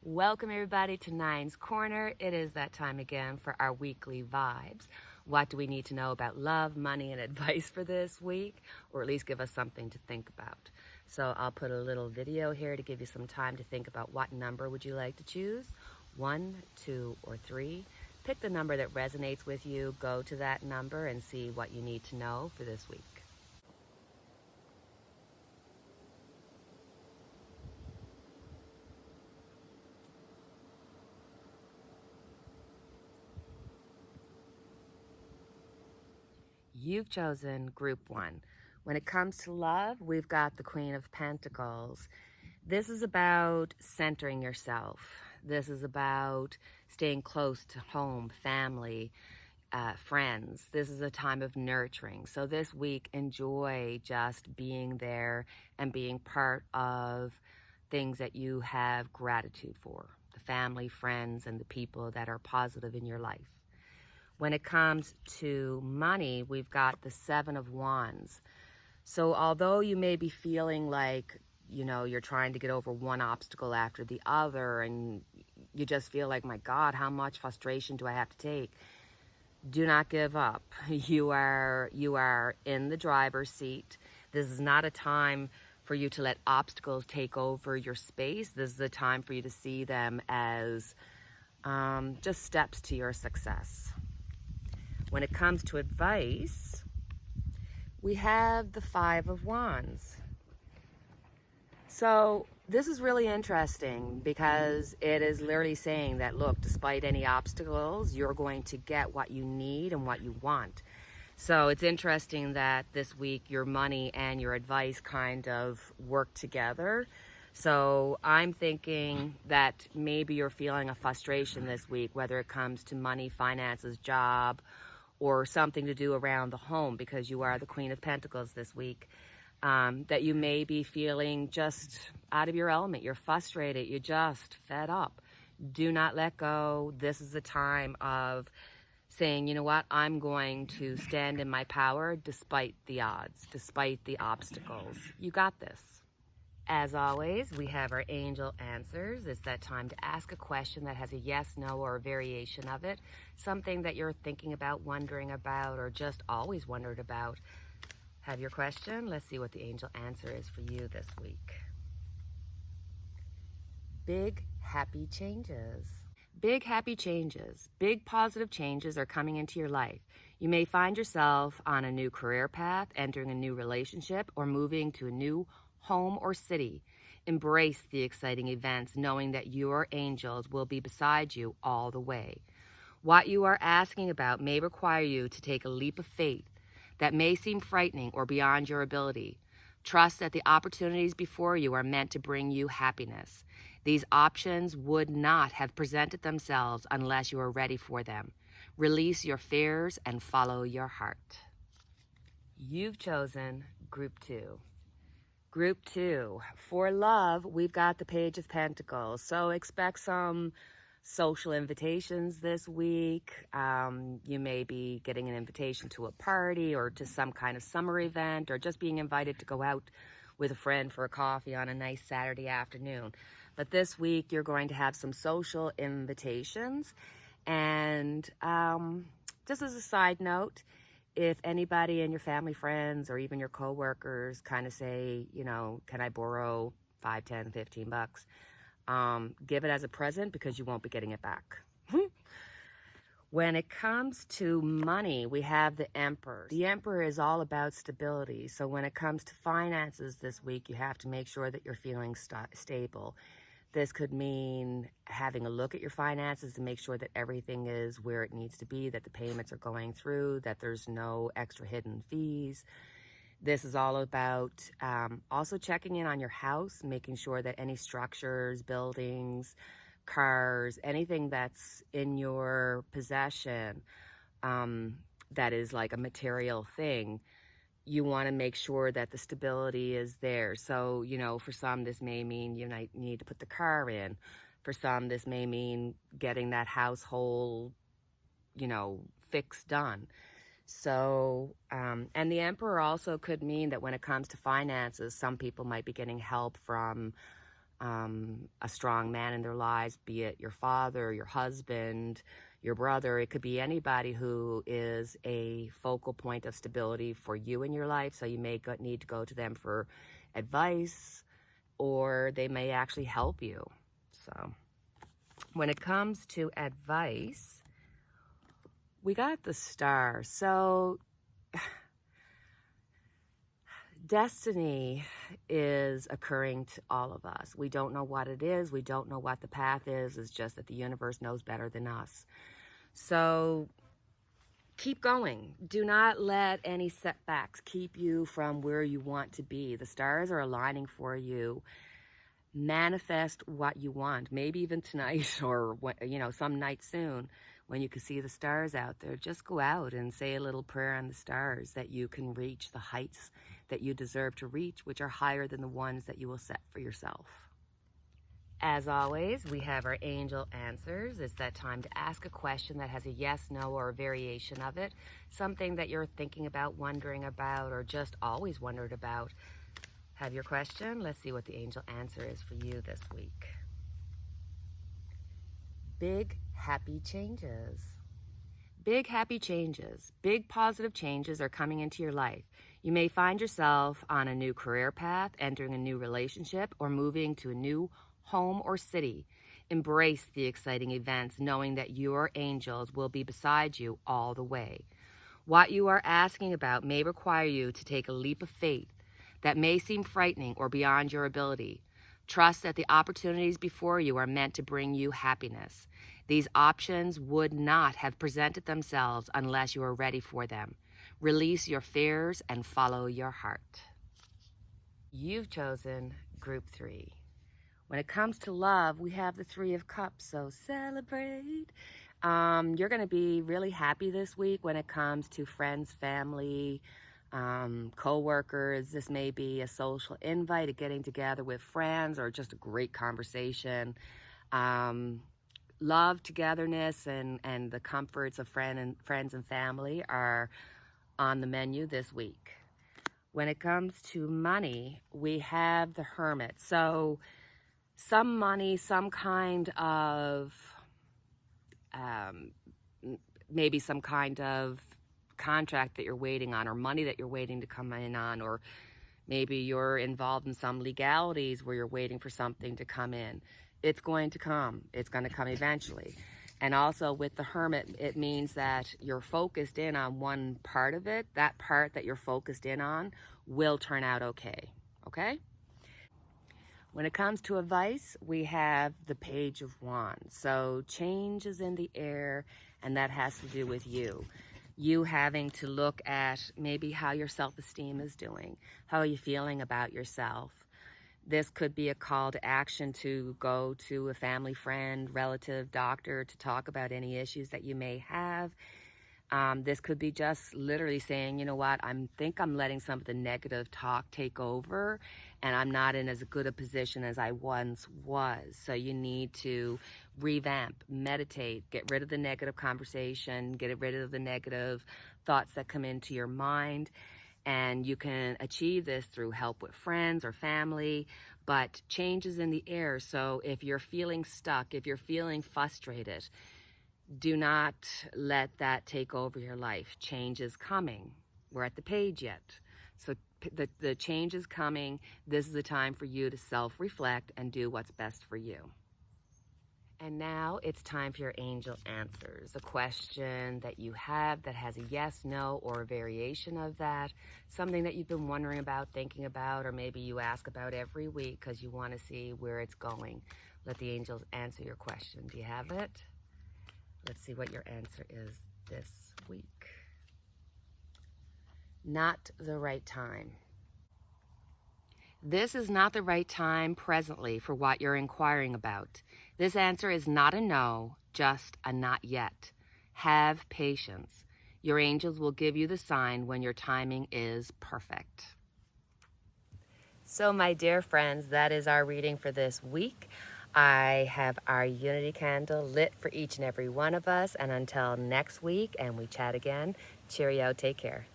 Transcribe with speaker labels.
Speaker 1: Welcome everybody to Nine's Corner. It is that time again for our weekly vibes. What do we need to know about love, money, and advice for this week? Or at least give us something to think about. So I'll put a little video here to give you some time to think about what number would you like to choose. 1, 2, or 3. Pick the number that resonates with you, go to that number and see what you need to know for this week. You've chosen group 1. When it comes to love, we've got the Queen of Pentacles. This is about centering yourself. This is about staying close to home, family, friends. This is a time of nurturing. So this week, enjoy just being there and being part of things that you have gratitude for. The family, friends, and the people that are positive in your life. When it comes to money, we've got the 7 of Wands. So although you may be feeling like, you're trying to get over one obstacle after the other and you just feel like, my God, how much frustration do I have to take? Do not give up. You are in the driver's seat. This is not a time for you to let obstacles take over your space. This is a time for you to see them as just steps to your success. When it comes to advice, we have the 5 of Wands. So this is really interesting because it is literally saying that, look, despite any obstacles, you're going to get what you need and what you want. So it's interesting that this week your money and your advice kind of work together. So I'm thinking that maybe you're feeling a frustration this week, whether it comes to money, finances, job, or something to do around the home, because you are the Queen of Pentacles this week, that you may be feeling just out of your element. You're frustrated. You're just fed up. Do not let go. This is a time of saying, you know what, I'm going to stand in my power despite the odds, despite the obstacles. You got this. As always, we have our angel answers. It's that time to ask a question that has a yes, no, or a variation of it. Something that you're thinking about, wondering about, or just always wondered about. Have your question. Let's see what the angel answer is for you this week. Big happy changes. Big happy changes. Big positive changes are coming into your life. You may find yourself on a new career path, entering a new relationship, or moving to a new home or city. Embrace the exciting events, knowing that your angels will be beside you all the way. What you are asking about may require you to take a leap of faith that may seem frightening or beyond your ability. Trust that the opportunities before you are meant to bring you happiness. These options would not have presented themselves unless you are ready for them. Release your fears and follow your heart. You've chosen Group 2. Group 2, for love, we've got the Page of Pentacles. So expect some social invitations this week. You may be getting an invitation to a party or to some kind of summer event, or just being invited to go out with a friend for a coffee on a nice Saturday afternoon. But this week, you're going to have some social invitations. And just as a side note, if anybody in your family, friends, or even your coworkers kind of say, can I borrow 5, 10, 15 bucks? Give it as a present, because you won't be getting it back. When it comes to money, we have the Emperor. The Emperor is all about stability. So when it comes to finances this week, you have to make sure that you're feeling stable. This could mean having a look at your finances to make sure that everything is where it needs to be, that the payments are going through, that there's no extra hidden fees. This is all about also checking in on your house, making sure that any structures, buildings, cars, anything that's in your possession that is like a material thing, you want to make sure that the stability is there. So, for some, this may mean you might need to put the car in. For some, this may mean getting that household, fix done. So, and the Emperor also could mean that when it comes to finances, some people might be getting help from a strong man in their lives, be it your father, your husband, your brother. It could be anybody who is a focal point of stability for you in your life. So you may need to go to them for advice, or they may actually help you. So when it comes to advice, we got the Star. So destiny is occurring to all of us. We don't know what it is. We don't know what the path is. It's just that the universe knows better than us. So keep going. Do not let any setbacks keep you from where you want to be. The stars are aligning for you. Manifest what you want. Maybe even tonight or, some night soon when you can see the stars out there. Just go out and say a little prayer on the stars that you can reach the heights that you deserve to reach, which are higher than the ones that you will set for yourself. As always, we have our angel answers. It's that time to ask a question that has a yes, no, or a variation of it. Something that you're thinking about, wondering about, or just always wondered about. Have your question. Let's see what the angel answer is for you this week. Big happy changes. Big happy changes. Big positive changes are coming into your life. You may find yourself on a new career path, entering a new relationship, or moving to a new home or city. Embrace the exciting events, knowing that your angels will be beside you all the way. What you are asking about may require you to take a leap of faith that may seem frightening or beyond your ability. Trust that the opportunities before you are meant to bring you happiness. These options would not have presented themselves unless you are ready for them. Release your fears and follow your heart. You've chosen Group 3. When it comes to love, we have the 3 of Cups, so celebrate. You're going to be really happy this week when it comes to friends, family, co-workers. This may be a social invite, a getting together with friends, or just a great conversation. Love, togetherness, and the comforts of friends and family are on the menu this week. When it comes to money, we have the Hermit. So some money, some kind of, maybe some kind of contract that you're waiting on, or money that you're waiting to come in on, or maybe you're involved in some legalities where you're waiting for something to come in. It's going to come. It's going to come eventually. And also with the Hermit, it means that you're focused in on one part of it. That part that you're focused in on will turn out okay. Okay? When it comes to advice, we have the Page of Wands. So change is in the air, and that has to do with you. You having to look at maybe how your self-esteem is doing. How are you feeling about yourself? This could be a call to action to go to a family friend, relative, doctor to talk about any issues that you may have. This could be just literally saying, you know what, I think I'm letting some of the negative talk take over, and I'm not in as good a position as I once was. So you need to revamp, meditate, get rid of the negative conversation, get rid of the negative thoughts that come into your mind. And you can achieve this through help with friends or family, but change is in the air. So if you're feeling stuck, if you're feeling frustrated, do not let that take over your life. Change is coming. We're at the page yet. So the change is coming. This is the time for you to self-reflect and do what's best for you. And now it's time for your angel answers. A question that you have that has a yes, no, or a variation of that. Something that you've been wondering about, thinking about, or maybe you ask about every week because you want to see where it's going. Let the angels answer your question. Do you have it? Let's see what your answer is this week. Not the right time. This is not the right time presently for what you're inquiring about. This answer is not a no, just a not yet. Have patience. Your angels will give you the sign when your timing is perfect. So, my dear friends, that is our reading for this week. I have our unity candle lit for each and every one of us. And until next week, and we chat again, cheerio, take care.